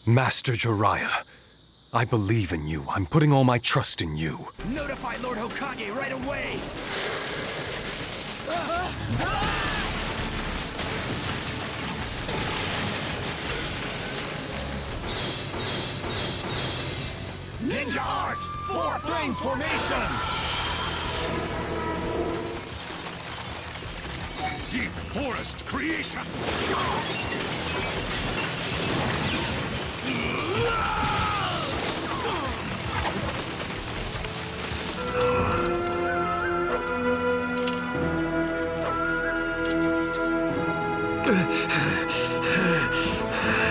Master Jiraiya, I believe in you. I'm putting all my trust in you. Notify Lord Hokage right away! Ninja Art! Four Flames Formation! Deep Forest Creation!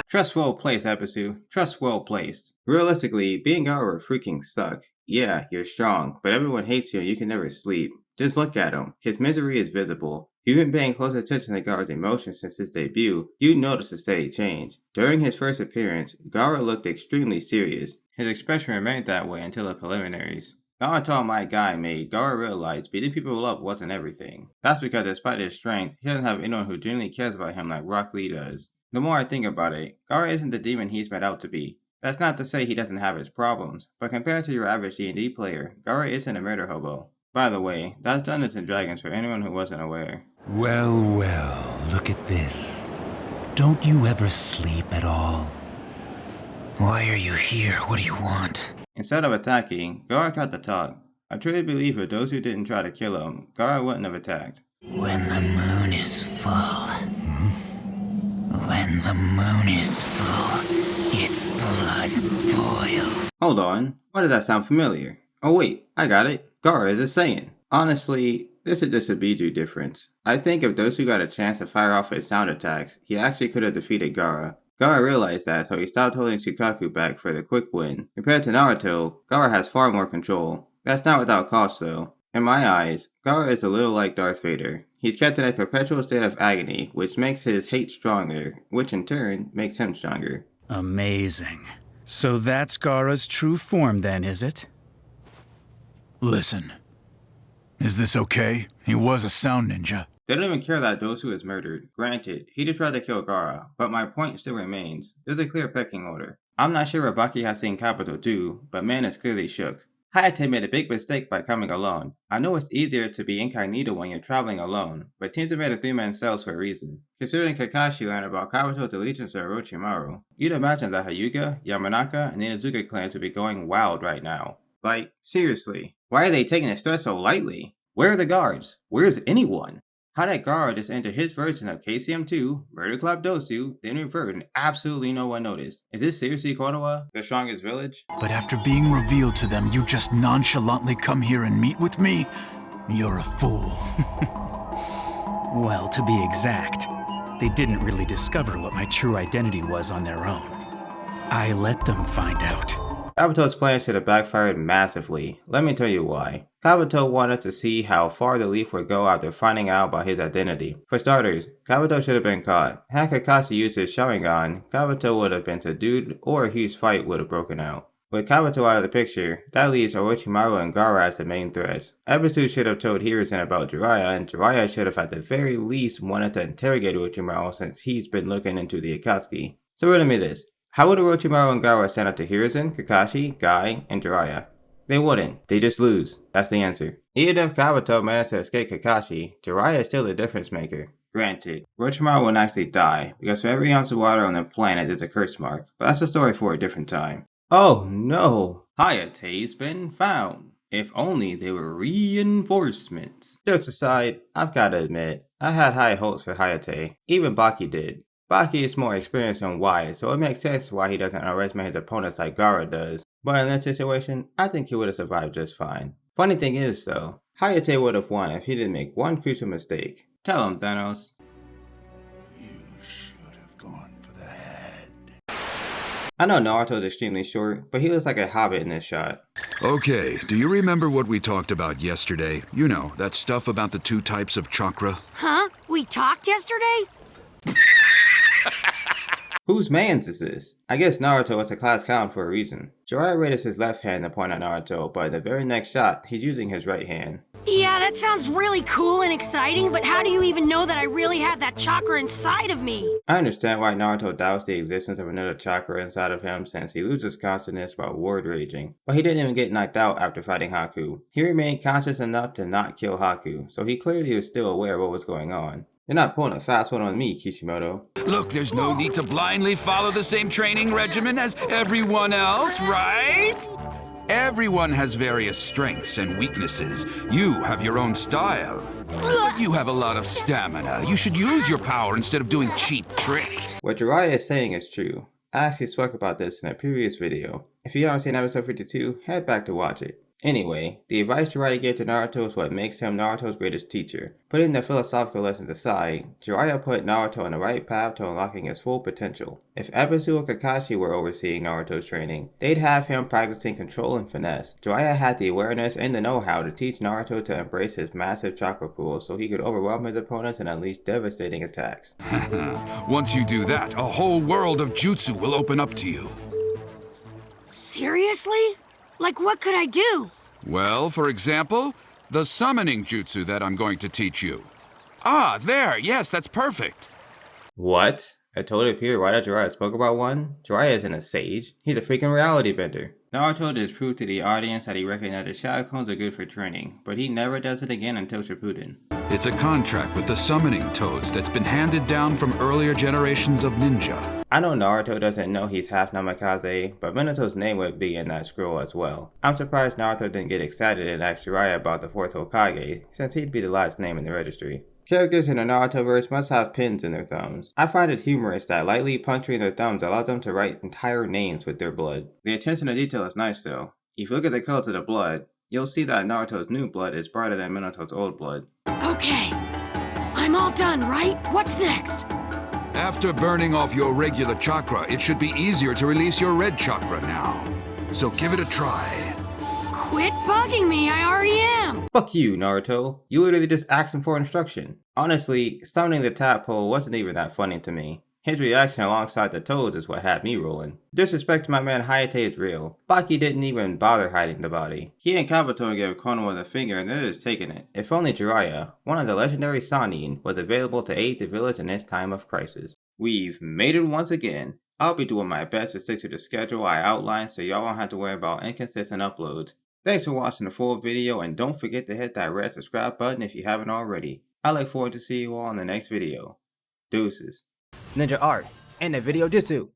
Trust well placed, Episu. Trust well placed. Realistically, being Gaara would freaking suck. Yeah, you're strong, but everyone hates you and you can never sleep. Just look at him. His misery is visible. If you've been paying close attention to Gaara's emotions since his debut, you'd notice a steady change. During his first appearance, Gaara looked extremely serious. His expression remained that way until the preliminaries. Naruto, my guy, made Gaara realize beating people up wasn't everything. That's because despite his strength, he doesn't have anyone who genuinely cares about him like Rock Lee does. The more I think about it, Gaara isn't the demon he's made out to be. That's not to say he doesn't have his problems, but compared to your average D&D player, Gaara isn't a murder hobo. By the way, that's Dungeons & Dragons for anyone who wasn't aware. Well, well, look at this. Don't you ever sleep at all? Why are you here? What do you want? Instead of attacking, Gaara got to talk. I truly believe for those who didn't try to kill him, Gaara wouldn't have attacked. When the moon is full. When the moon is full, its blood boils. Hold on, why does that sound familiar? Oh wait, I got it. Gaara is a Saiyan. Honestly, this is just a Biju difference. I think if Dosu got a chance to fire off his sound attacks, he actually could have defeated Gaara. Gaara realized that, so he stopped holding Shukaku back for the quick win. Compared to Naruto, Gaara has far more control. That's not without cost though. In my eyes, Gaara is a little like Darth Vader. He's kept in a perpetual state of agony, which makes his hate stronger, which in turn makes him stronger. Amazing. So that's Gaara's true form then, is it? Listen. Is this okay? He was a sound ninja. They don't even care that Dosu is murdered. Granted, he just tried to kill Gaara, but my point still remains. There's a clear pecking order. I'm not sure what Baki has seen Kabuto do, but man is clearly shook. Hayate made a big mistake by coming alone. I know it's easier to be incognito when you're traveling alone, but teams are made of 3-man cells for a reason. Considering Kakashi learned about Kabuto's allegiance to Orochimaru, you'd imagine that Hyuga, Yamanaka, and Inazuka clans would be going wild right now. Like, seriously, why are they taking this threat so lightly? Where are the guards? Where's anyone? How did Gaara just enter his version of KCM2, Murder Club Dosu, then revert and absolutely no one noticed? Is this seriously Konoha, the strongest village? But after being revealed to them, you just nonchalantly come here and meet with me? You're a fool. Well, to be exact, they didn't really discover what my true identity was on their own. I let them find out. Kabuto's plan should have backfired massively. Let me tell you why. Kabuto wanted to see how far the Leaf would go after finding out about his identity. For starters, Kabuto should have been caught. Had Kakashi used his Sharingan, Kabuto would have been subdued or a huge fight would have broken out. With Kabuto out of the picture, that leaves Orochimaru and Gaara as the main threats. Ebisu should have told Hiruzen about Jiraiya, and Jiraiya should have at the very least wanted to interrogate Orochimaru since he's been looking into the Akatsuki. So riddle me this. How would Orochimaru and Gaara stand up to Hiruzen, Kakashi, Guy, and Jiraiya? They wouldn't. They just lose. That's the answer. Even if Kabuto managed to escape Kakashi, Jiraiya is still the difference maker. Granted, Orochimaru won't actually die, because for every ounce of water on the planet there's a curse mark, but that's a story for a different time. Oh no! Hayate's been found. If only they were reinforcements. Jokes aside, I've gotta admit, I had high hopes for Hayate. Even Baki did. Baki is more experienced and wise, so it makes sense why he doesn't underestimate his opponents like Gaara does. But in that situation, I think he would have survived just fine. Funny thing is though, Hayate would have won if he didn't make one crucial mistake. Tell him, Thanos. You should have gone for the head. I know Naruto is extremely short, but he looks like a hobbit in this shot. Okay, do you remember what we talked about yesterday? You know, that stuff about the 2 types of chakra? Huh? We talked yesterday? Whose mans is this? I guess Naruto is a class clown for a reason. Jiraiya raises his left hand to point at Naruto, but in the very next shot, he's using his right hand. Yeah, that sounds really cool and exciting, but how do you even know that I really have that chakra inside of me? I understand why Naruto doubts the existence of another chakra inside of him since he loses consciousness while word raging. But he didn't even get knocked out after fighting Haku. He remained conscious enough to not kill Haku, so he clearly was still aware of what was going on. You're not pulling a fast one on me, Kishimoto. Look, there's no need to blindly follow the same training regimen as everyone else, right? Everyone has various strengths and weaknesses. You have your own style. But you have a lot of stamina. You should use your power instead of doing cheap tricks. What Jiraiya is saying is true. I actually spoke about this in a previous video. If you haven't seen episode 52, head back to watch it. Anyway, the advice Jiraiya gave to Naruto is what makes him Naruto's greatest teacher. Putting the philosophical lessons aside, Jiraiya put Naruto on the right path to unlocking his full potential. If Ebisu or Kakashi were overseeing Naruto's training, they'd have him practicing control and finesse. Jiraiya had the awareness and the know-how to teach Naruto to embrace his massive chakra pool so he could overwhelm his opponents and unleash devastating attacks. Once you do that, a whole world of jutsu will open up to you. Seriously? Like, what could I do? Well, for example, the Summoning Jutsu that I'm going to teach you. Ah, there, yes, that's perfect. What? It totally appeared right after Jiraiya spoke about one? Jiraiya isn't a sage. He's a freaking reality bender. Naruto just proved to the audience that he recognized that shadow clones are good for training, but he never does it again until Shippuden. It's a contract with the Summoning Toads that's been handed down from earlier generations of ninja. I know Naruto doesn't know he's half Namikaze, but Minato's name would be in that scroll as well. I'm surprised Naruto didn't get excited and ask Jiraiya about the 4th Hokage, since he'd be the last name in the registry. Characters in the Narutoverse must have pins in their thumbs. I find it humorous that lightly puncturing their thumbs allows them to write entire names with their blood. The attention to detail is nice though. If you look at the colors of the blood, you'll see that Naruto's new blood is brighter than Minato's old blood. Okay. I'm all done, right? What's next? After burning off your regular chakra, it should be easier to release your red chakra now. So give it a try. Quit bugging me, I already am! Fuck you, Naruto. You literally just asked him for instruction. Honestly, summoning the tadpole wasn't even that funny to me. His reaction alongside the toads is what had me rolling. Disrespect to my man Hayate is real. Baki didn't even bother hiding the body. He and Kabuto gave Konoha the finger and they're just taking it. If only Jiraiya, one of the legendary Sannin, was available to aid the village in this time of crisis. We've made it once again. I'll be doing my best to stick to the schedule I outlined so y'all won't have to worry about inconsistent uploads. Thanks for watching the full video and don't forget to hit that red subscribe button if you haven't already. I look forward to seeing you all in the next video. Deuces. Ninja Art and the Video Jutsu.